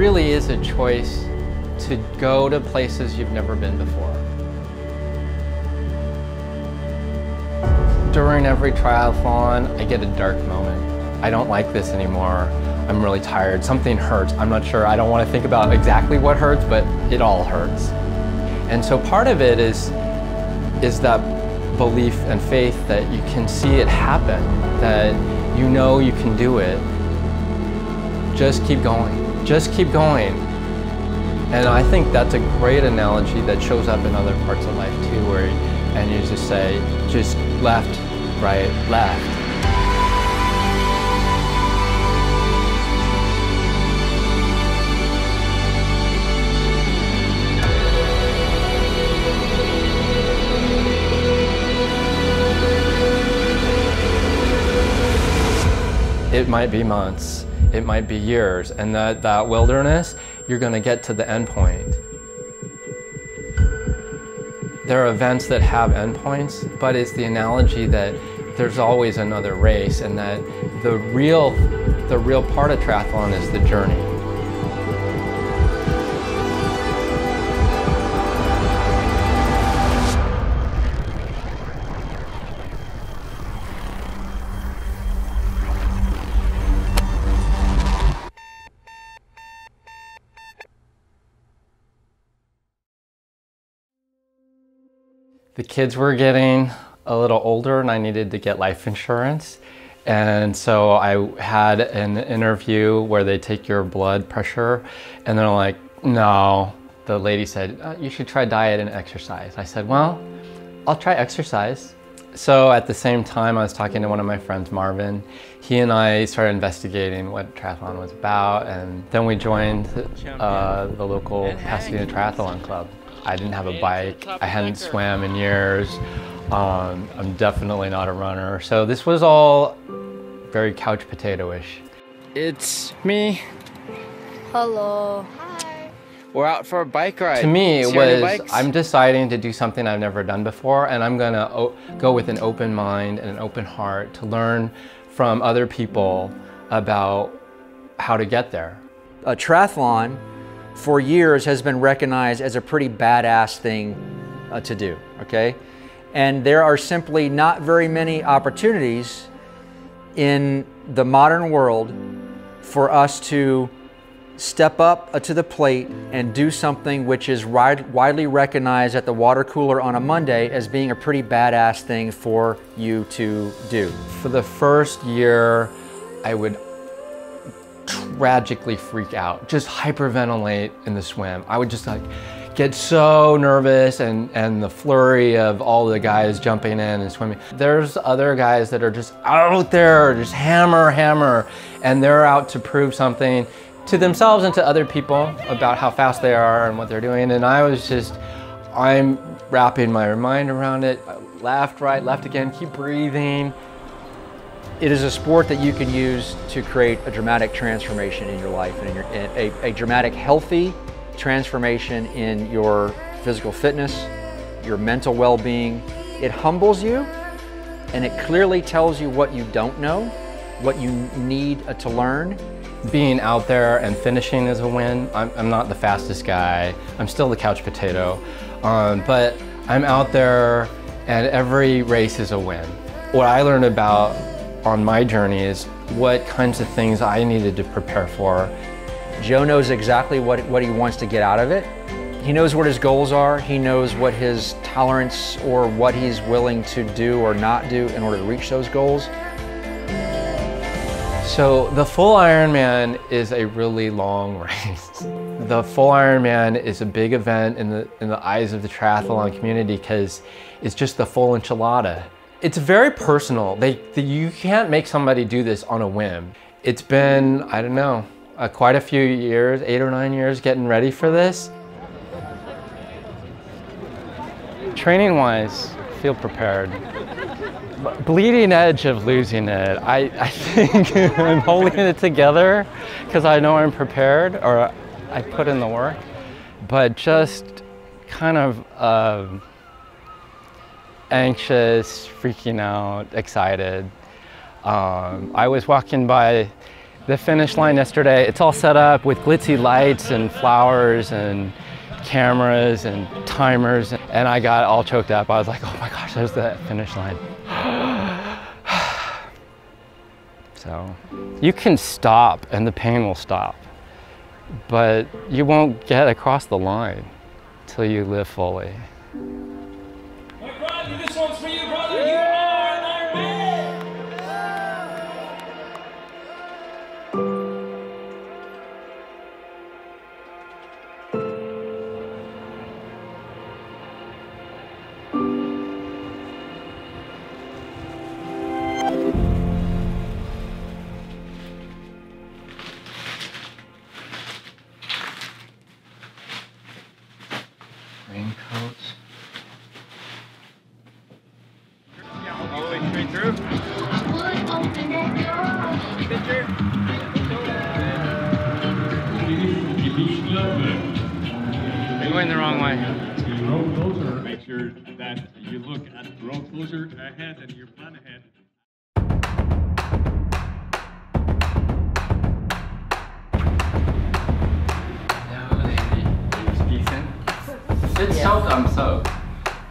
really is a choice to go to places you've never been before. During every triathlon, I get a dark moment. I don't like this anymore. I'm really tired. Something hurts. I'm not sure. I don't want to think about exactly what hurts, but it all hurts. And so part of it is that belief and faith that you can see it happen, that you know you can do it. Just keep going. Just keep going. And I think that's a great analogy that shows up in other parts of life too, where and you just say, just left, right, left. It might be months, it might be years, and that wilderness, you're going to get to the end point. There are events that have endpoints, but it's the analogy that there's always another race, and that the real part of triathlon is the journey. The kids were getting a little older and I needed to get life insurance. And so I had an interview where they take your blood pressure and they're like, no. The lady said, you should try diet and exercise. I said, well, I'll try exercise. So at the same time, I was talking to one of my friends, Marvin. He and I started investigating what triathlon was about, and then we joined the local Pasadena Triathlon Club. I didn't have a bike, I hadn't swam in years, I'm definitely not a runner. So this was all very couch potato-ish. It's me. Hello. Hi. We're out for a bike ride. To me, it was, I'm deciding to do something I've never done before, and I'm gonna go with an open mind and an open heart to learn from other people about how to get there. A triathlon for years has been recognized as a pretty badass thing to do, okay? And there are simply not very many opportunities in the modern world for us to step up to the plate and do something which is widely recognized at the water cooler on a Monday as being a pretty badass thing for you to do. For the first year, I would tragically freak out, just hyperventilate in the swim. I would just like get so nervous and the flurry of all the guys jumping in and swimming. There's other guys that are just out there, just hammer, and they're out to prove something to themselves and to other people about how fast they are and what they're doing. And I was just, I'm wrapping my mind around it. Left, right, left again, keep breathing. It is a sport that you can use to create a dramatic transformation in your life and in a dramatic, healthy transformation in your physical fitness, your mental well-being. It humbles you and it clearly tells you what you don't know, what you need to learn. Being out there and finishing is a win. I'm not the fastest guy. I'm still the couch potato, but I'm out there and every race is a win. What I learned about on my journey is what kinds of things I needed to prepare for. Joe knows exactly what he wants to get out of it. He knows what his goals are. He knows what his tolerance or what he's willing to do or not do in order to reach those goals. So the full Ironman is a really long race. The full Ironman is a big event in the eyes of the triathlon community because it's just the full enchilada. It's very personal. You can't make somebody do this on a whim. It's been, I don't know, quite a few years, 8 or 9 years getting ready for this. Training-wise, feel prepared. Bleeding edge of losing it. I think I'm holding it together because I know I'm prepared or I put in the work, but just kind of anxious, freaking out, excited. I was walking by the finish line yesterday. It's all set up with glitzy lights and flowers and cameras and timers, and I got all choked up. I was like, oh my gosh, there's that finish line. So you can stop and the pain will stop, but you won't get across the line till you live fully. Hey, Bradley, this one's for you, brother. You are an Iron Man. Raincoats. All the way straight through. Picture. You're going the wrong way. Roll closer. Make sure that you look at the roll closer ahead and you plan ahead. It's soaked, I'm soaked.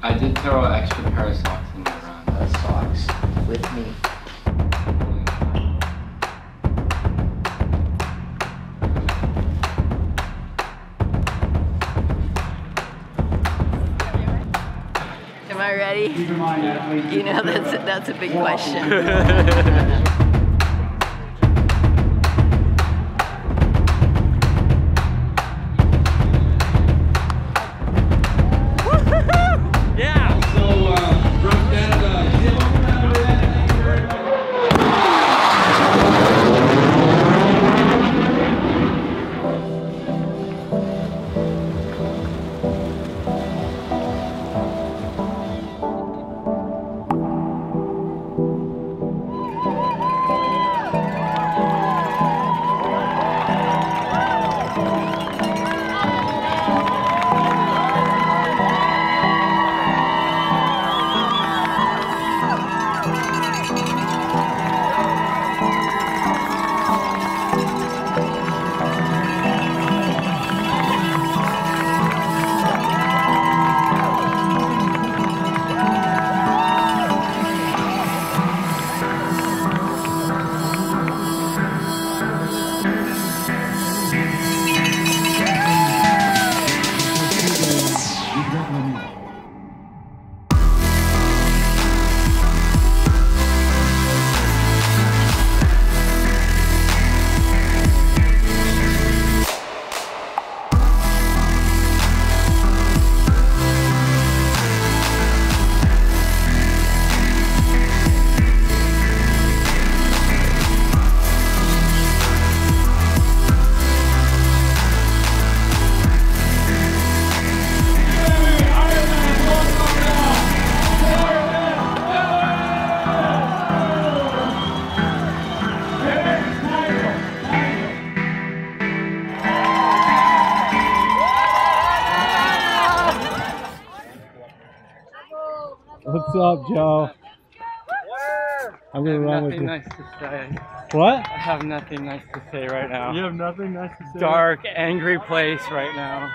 I did throw an extra pair of socks in there around. Socks with me. Am I ready? You know, that's a big question. What's up, Joe? I'm gonna run with you. Nothing nice to say. What? I have nothing nice to say right now. You have nothing nice to say? Dark, angry place right now.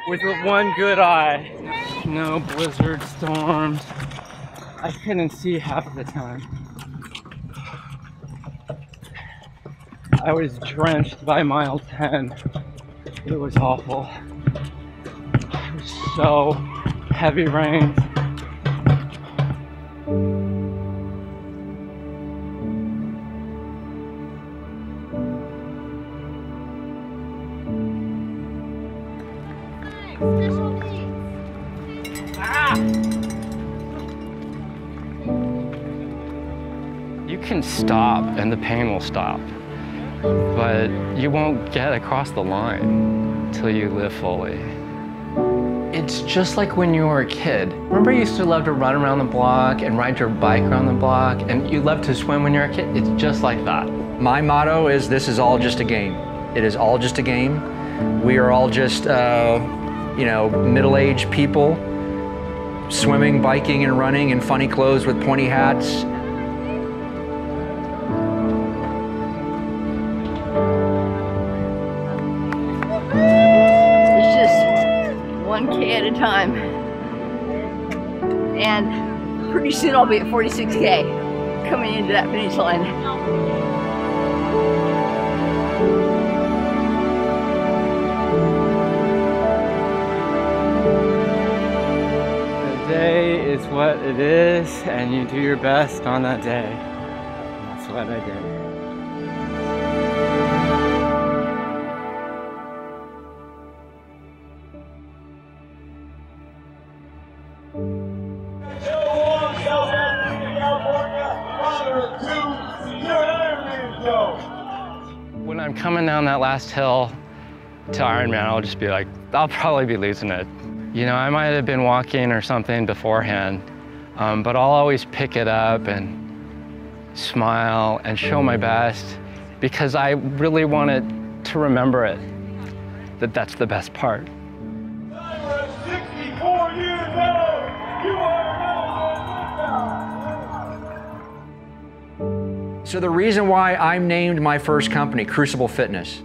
With one good eye. No blizzard storms. I couldn't see half of the time. I was drenched by mile 10. It was awful. It was so heavy rain. You can stop and the pain will stop, but you won't get across the line till you live fully. It's just like when you were a kid. Remember you used to love to run around the block and ride your bike around the block, and you loved to swim when you were a kid? It's just like that. My motto is this is all just a game. It is all just a game. We are all just, you know, middle-aged people swimming, biking, and running in funny clothes with pointy hats. a time. And pretty soon I'll be at 46K coming into that finish line. The day is what it is, and you do your best on that day. And that's what I did. When I'm coming down that last hill to Ironman, I'll just be like, I'll probably be losing it. You know, I might have been walking or something beforehand, but I'll always pick it up and smile and show my best because I really wanted to remember it, that that's the best part. Ira, 64 years old. You are now. So the reason why I named my first company Crucible Fitness,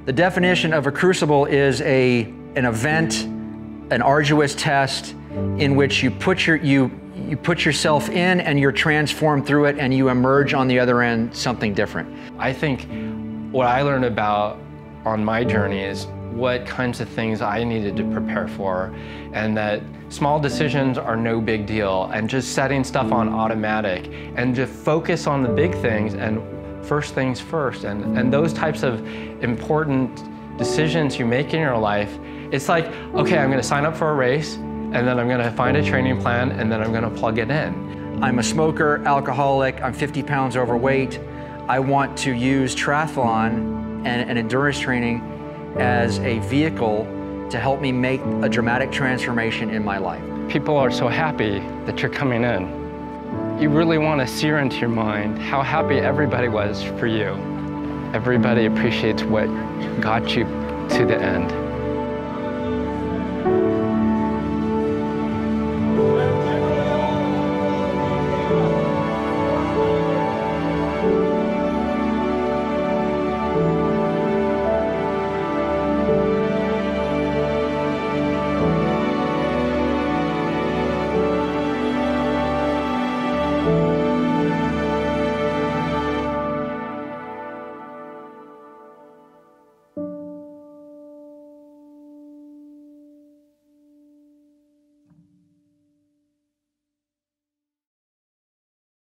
the definition of a crucible is an event, an arduous test in which you put yourself in and you're transformed through it and you emerge on the other end something different. I think what I learned about on my journey is what kinds of things I needed to prepare for, and that small decisions are no big deal, and just setting stuff on automatic and just focus on the big things and first things first, and those types of important decisions you make in your life. It's like, okay, I'm gonna sign up for a race, and then I'm gonna find a training plan, and then I'm gonna plug it in. I'm a smoker, alcoholic, I'm 50 pounds overweight. I want to use triathlon and endurance training as a vehicle to help me make a dramatic transformation in my life. People are so happy that you're coming in. You really want to sear into your mind how happy everybody was for you. Everybody appreciates what got you to the end.